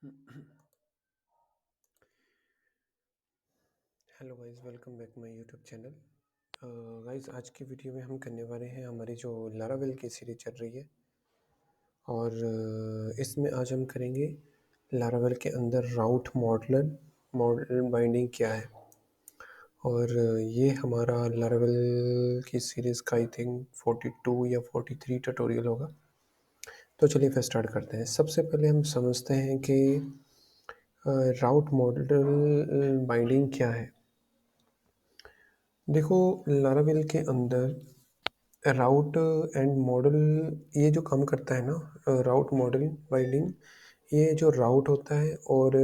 Hello guys, welcome back my YouTube channel. Guys, आज की video में हम करने वाले हैं हमारी जो लारावेल की सीरीज चल रही है और इसमें आज हम करेंगे लारावेल के अंदर राउट मॉडल बाइंडिंग क्या है। और ये हमारा लारावेल की सीरीज़ का आई थिंक 42 या 43 ट्यूटोरियल होगा। तो चलिए फिर स्टार्ट करते हैं। सबसे पहले हम समझते हैं कि राउट मॉडल बाइंडिंग क्या है। देखो, लारावेल के अंदर राउट एंड मॉडल ये जो काम करता है ना, राउट मॉडल बाइंडिंग, ये जो राउट होता है और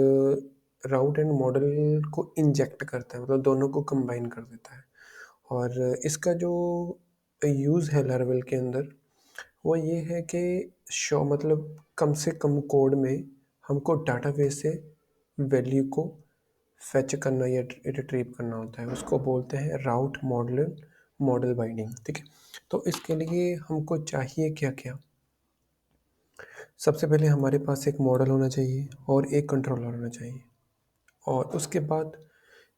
राउट एंड मॉडल को इंजेक्ट करता है, मतलब दोनों को कंबाइन कर देता है। और इसका जो यूज़ है लारावेल के अंदर वो ये है कि शो मतलब कम से कम कोड में हमको डाटाबेस से वैल्यू को फेच करना या रिट्रीव करना होता है। उसको बोलते हैं राउट मॉडल बाइंडिंग। ठीक है, तो इसके लिए हमको चाहिए क्या क्या। सबसे पहले हमारे पास एक मॉडल होना चाहिए और एक कंट्रोलर होना चाहिए। और उसके बाद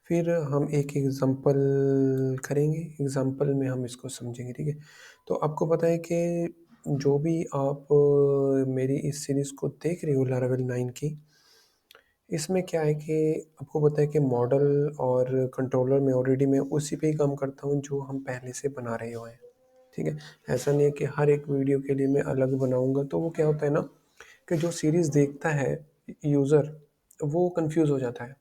फिर हम एक एग्ज़ाम्पल करेंगे, एग्ज़ाम्पल में हम इसको समझेंगे। ठीक है, तो आपको पता है कि जो भी आप मेरी इस सीरीज़ को देख रहे हो लारावेल 9 की, इसमें क्या है कि आपको पता है कि मॉडल और कंट्रोलर में ऑलरेडी मैं उसी पे ही काम करता हूँ जो हम पहले से बना रहे हुए हैं। ठीक है, ऐसा नहीं है कि हर एक वीडियो के लिए मैं अलग बनाऊँगा। तो वो क्या होता है ना कि जो सीरीज़ देखता है यूज़र, वो कंफ्यूज हो जाता है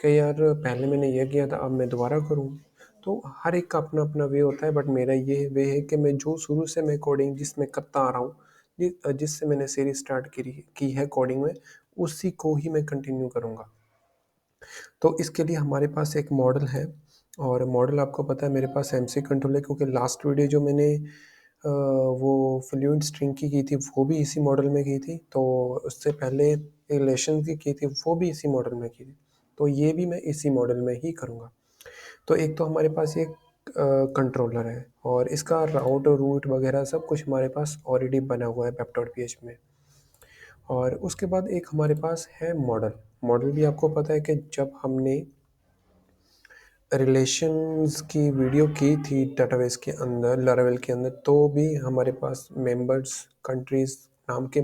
कि यार पहले मैंने ये किया था, अब मैं दोबारा करूँ। तो हर एक का अपना अपना वे होता है, बट मेरा ये वे है कि मैं जो शुरू से मैं कोडिंग जिसमें करता आ रहा हूँ, जिससे मैंने सीरीज़ स्टार्ट की है कोडिंग में, उसी को ही मैं कंटिन्यू करूँगा। तो इसके लिए हमारे पास एक मॉडल है और मॉडल आपको पता है मेरे पास एमसी कंट्रोल है, क्योंकि लास्ट वीडियो जो मैंने वो फ्लुएंट स्ट्रिंग की थी वो भी इसी मॉडल में की थी। तो उससे पहले रिलेशन की थी वो भी इसी मॉडल में की थी। तो ये भी मैं इसी मॉडल में ही करूँगा। तो एक तो हमारे पास ये कंट्रोलर है और इसका राउट रूट वगैरह सब कुछ हमारे पास ऑलरेडी बना हुआ है pep.php में। और उसके बाद एक हमारे पास है मॉडल। मॉडल भी आपको पता है कि जब हमने रिलेशंस की वीडियो की थी डाटाबेस के अंदर, लारावेल के अंदर, तो भी हमारे पास मेंबर्स कंट्रीज नाम के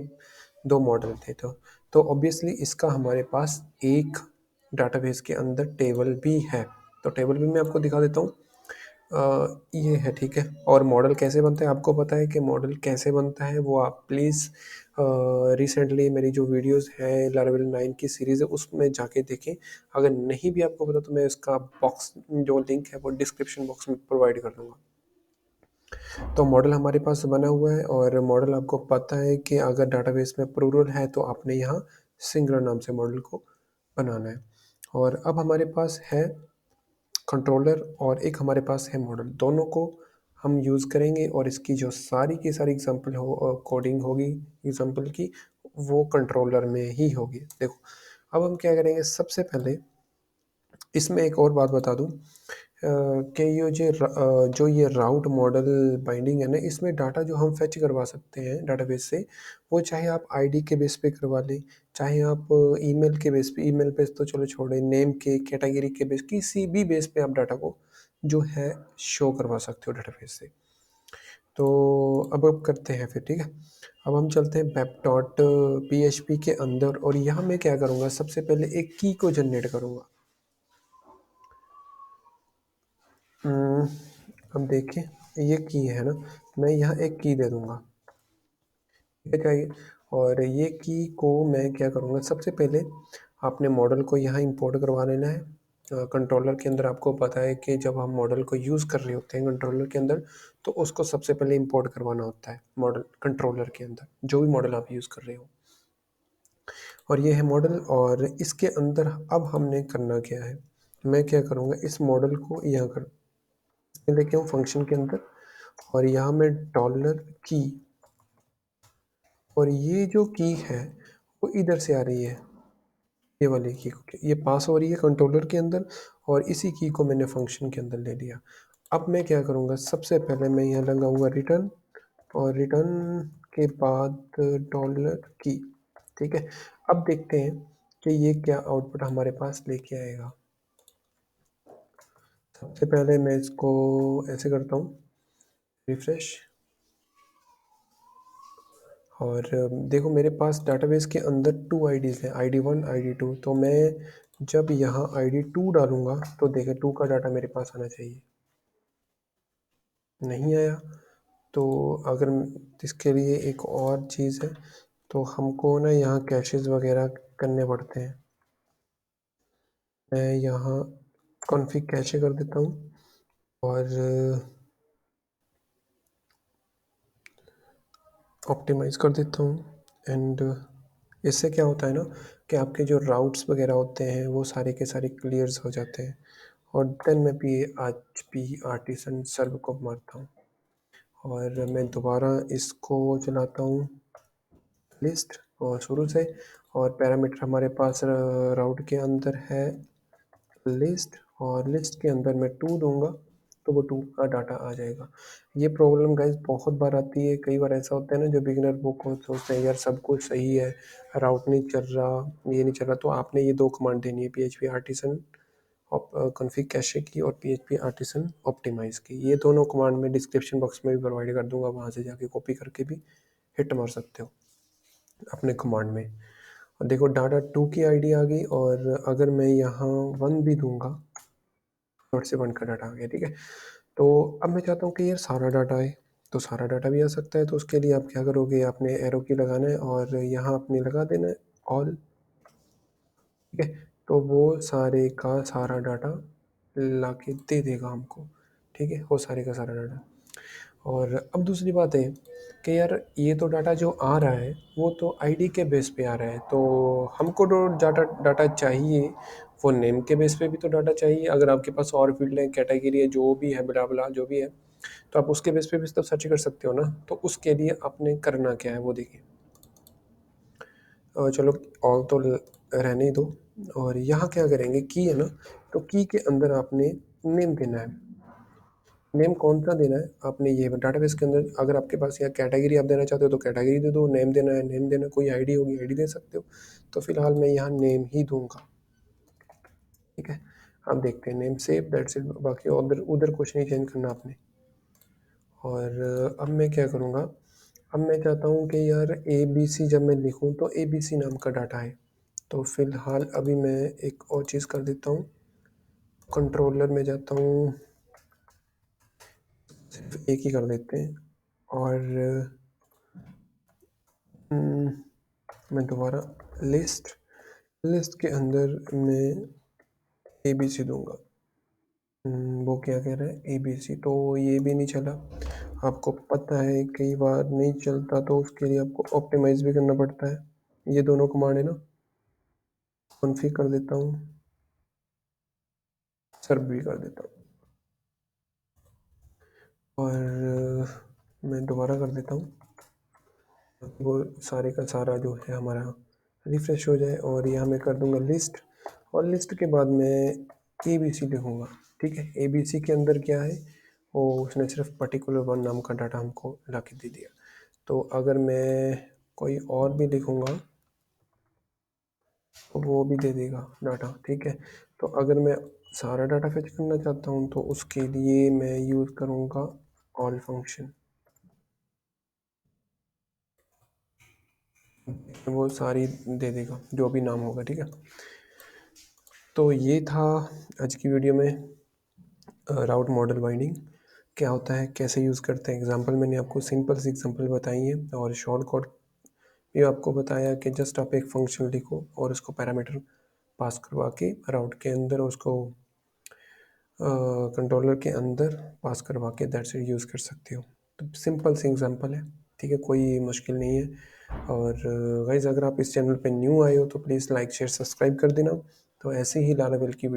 2 मॉडल थे। तो ऑब्वियसली इसका हमारे पास एक डाटाबेस के अंदर टेबल भी है। तो टेबल भी मैं आपको दिखा देता हूँ। ये है, ठीक है। और मॉडल कैसे बनता है, आपको पता है कि मॉडल कैसे बनता है, वो आप प्लीज़ रिसेंटली मेरी जो वीडियोस है लारावेल 9 की सीरीज़ है उसमें जाके देखें। अगर नहीं भी आपको पता तो मैं इसका बॉक्स जो लिंक है वो डिस्क्रिप्शन बॉक्स में प्रोवाइड कर दूँगा। तो मॉडल हमारे पास बना हुआ है और मॉडल आपको पता है कि अगर डाटाबेस में प्लूरल है तो आपने यहाँ सिंगुलर नाम से मॉडल को बनाना है। और अब हमारे पास है कंट्रोलर और एक हमारे पास है मॉडल, दोनों को हम यूज़ करेंगे और इसकी जो सारी की सारी एग्जांपल कोडिंग होगी एग्जांपल की, वो कंट्रोलर में ही होगी। देखो, अब हम क्या करेंगे, सबसे पहले इसमें एक और बात बता दूं कि जो ये राउट मॉडल बाइंडिंग है ना, इसमें डाटा जो हम फेच करवा सकते हैं डाटाबेस से, वो चाहे आप आईडी के बेस पे करवा लें, चाहे आप ईमेल के बेस पे, ईमेल पे तो चलो छोड़ें, नेम के कैटेगरी के बेस, किसी भी बेस पे आप डाटा को जो है शो करवा सकते हो डाटाबेस से। तो अब करते हैं फिर, ठीक है। अब हम चलते हैं web dot P H P के अंदर और यहाँ मैं क्या करूँगा, सबसे पहले एक की को जनरेट करूँगा। अब देखिए, ये की है ना, मैं यहाँ एक की दे दूँगा, ठीक है। चाहिए, और ये की को मैं क्या करूँगा, सबसे पहले आपने मॉडल को यहाँ इंपोर्ट करवा लेना है। कंट्रोलर के अंदर आपको पता है कि जब हम मॉडल को यूज़ कर रहे होते हैं कंट्रोलर के अंदर, तो उसको सबसे पहले इंपोर्ट करवाना होता है मॉडल कंट्रोलर के अंदर, जो भी मॉडल आप यूज़ कर रहे हो। और ये है मॉडल और इसके अंदर अब हमने करना क्या है, मैं क्या करूँगा, इस मॉडल को यहाँ कर लेके आऊँ फंक्शन के अंदर और यहाँ मैं डॉलर की, और ये जो की है वो इधर से आ रही है, ये वाली की को ये पास हो रही है कंट्रोलर के अंदर और इसी की को मैंने फंक्शन के अंदर ले लिया। अब मैं क्या करूँगा, सबसे पहले मैं यहाँ लगाऊंगा रिटर्न और रिटर्न के बाद डॉलर की, ठीक है। अब देखते हैं कि ये क्या आउटपुट हमारे पास लेके आएगा। सबसे पहले मैं इसको ऐसे करता हूँ, रिफ्रेश, और देखो मेरे पास डाटाबेस के अंदर 2 आईडीज़ हैं, ID1 ID2। तो मैं जब यहाँ ID2 डालूँगा तो देखिए 2 का डाटा मेरे पास आना चाहिए, नहीं आया। तो अगर इसके लिए एक और चीज़ है, तो हमको ना यहाँ कैशेस वगैरह करने पड़ते हैं। मैं यहाँ कॉन्फ़िग कैशे कर देता हूँ और ऑप्टिमाइज़ कर देता हूँ। एंड इससे क्या होता है ना कि आपके जो राउट्स वगैरह होते हैं वो सारे के सारे क्लियर्स हो जाते हैं। और देन मैं PHP आर्टिसन सर्व को मारता हूँ और मैं दोबारा इसको चलाता हूँ लिस्ट और शुरू से। और पैरामीटर हमारे पास राउट के अंदर है लिस्ट, और लिस्ट के अंदर मैं 2 दूंगा तो वो 2 का डाटा आ जाएगा। ये प्रॉब्लम गाइस बहुत बार आती है। कई बार ऐसा होता है ना, जो बिगिनर वो को सोचते हैं यार सब कुछ सही है, राउट नहीं चल रहा, ये नहीं चल रहा, तो आपने ये 2 कमांड देनी है, PHP आर्टिसन कॉन्फ़िग कैशे की और PHP आर्टिसन ऑप्टिमाइज़ की। ये दोनों कमांड मैं डिस्क्रिप्शन बॉक्स में भी प्रोवाइड कर दूंगा, वहाँ से जाके कॉपी करके भी हिट मार सकते हो अपने कमांड में। और देखो डाटा 2 की आईडी आ गई, और अगर मैं यहाँ 1 भी दूंगा, डॉट से 1 का डाटा आ गया, ठीक है। तो अब मैं चाहता हूँ कि यार सारा डाटा आए, तो सारा डाटा भी आ सकता है। तो उसके लिए आप क्या करोगे, आपने एरो की लगाना है और यहाँ अपने लगा देना है ऑल, ठीक है। तो वो सारे का सारा डाटा ला के दे देगा हमको, ठीक है, वो सारे का सारा डाटा। और अब दूसरी बात है कि यार ये तो डाटा जो आ रहा है वो तो आईडी के बेस पे आ रहा है, तो हमको जो डाटा डाटा चाहिए वो नेम के बेस पे भी तो डाटा चाहिए। अगर आपके पास और फील्ड है, कैटेगरी है, जो भी है, बला बला जो भी है, तो आप उसके बेस पे भी तो सर्च कर सकते हो ना। तो उसके लिए आपने करना क्या है वो देखिए। चलो ऑल तो रहने ही दो, और यहाँ क्या करेंगे, की है ना, तो की के अंदर आपने नेम देना है। नेम कौन सा देना है आपने, ये डाटाबेस के अंदर अगर आपके पास या कैटेगरी आप देना चाहते हो तो कैटेगरी दे दो, नेम देना है नेम देना, कोई आईडी होगी आईडी दे सकते हो। तो फिलहाल मैं यहाँ नेम ही दूंगा, ठीक है। आप देखते हैं नेम सेव, दैट्स इट, बाकी उधर उधर कुछ नहीं चेंज करना आपने। और अब मैं क्या करूँगा, अब मैं चाहता हूँ कि यार ABC जब मैं लिखूँ तो ABC नाम का डाटा है। तो फिलहाल अभी मैं एक और चीज़ कर देता हूँ, कंट्रोलर में जाता हूँ, सिर्फ एक ही कर देते हैं। और मैं दोबारा लिस्ट लिस्ट के अंदर मैं ABC दूंगा। वो क्या कह रहा है ABC, तो ये भी नहीं चला। आपको पता है कई बार नहीं चलता, तो उसके लिए आपको ऑप्टिमाइज़ भी करना पड़ता है। ये दोनों कमांड है ना, कॉन्फ़िग कर देता हूँ, सर्व भी कर देता हूँ, और मैं दोबारा कर देता हूँ, वो सारे का सारा जो है हमारा रिफ़्रेश हो जाए। और यहाँ मैं कर दूँगा लिस्ट, और लिस्ट के बाद मैं ABC लिखूँगा, ठीक है। ABC के अंदर क्या है, वो उसने सिर्फ पर्टिकुलर 1 नाम का डाटा हमको ला के दे दिया। तो अगर मैं कोई और भी लिखूँगा तो वो भी दे देगा डाटा, ठीक है। तो अगर मैं सारा डाटा फेच करना चाहता हूँ तो उसके लिए मैं यूज़ करूँगा ऑल फंक्शन, वो सारी दे देगा जो भी नाम होगा, ठीक है। तो ये था आज की वीडियो में राउट मॉडल बाइंडिंग क्या होता है, कैसे यूज़ करते हैं। एग्जांपल मैंने आपको सिंपल सी एग्जांपल बताई है, और शॉर्ट कोड भी आपको बताया कि जस्ट आप एक फंक्शन लिखो और उसको पैरामीटर पास करवा के राउट के अंदर उसको कंट्रोलर के अंदर पास करवा के दैट्स इट यूज़ कर सकते हो। तो सिंपल सी एग्जांपल है, ठीक है, कोई मुश्किल नहीं है। और गाइस अगर आप इस चैनल पे न्यू आए हो तो प्लीज़ लाइक शेयर सब्सक्राइब कर देना। तो ऐसे ही लारावेल की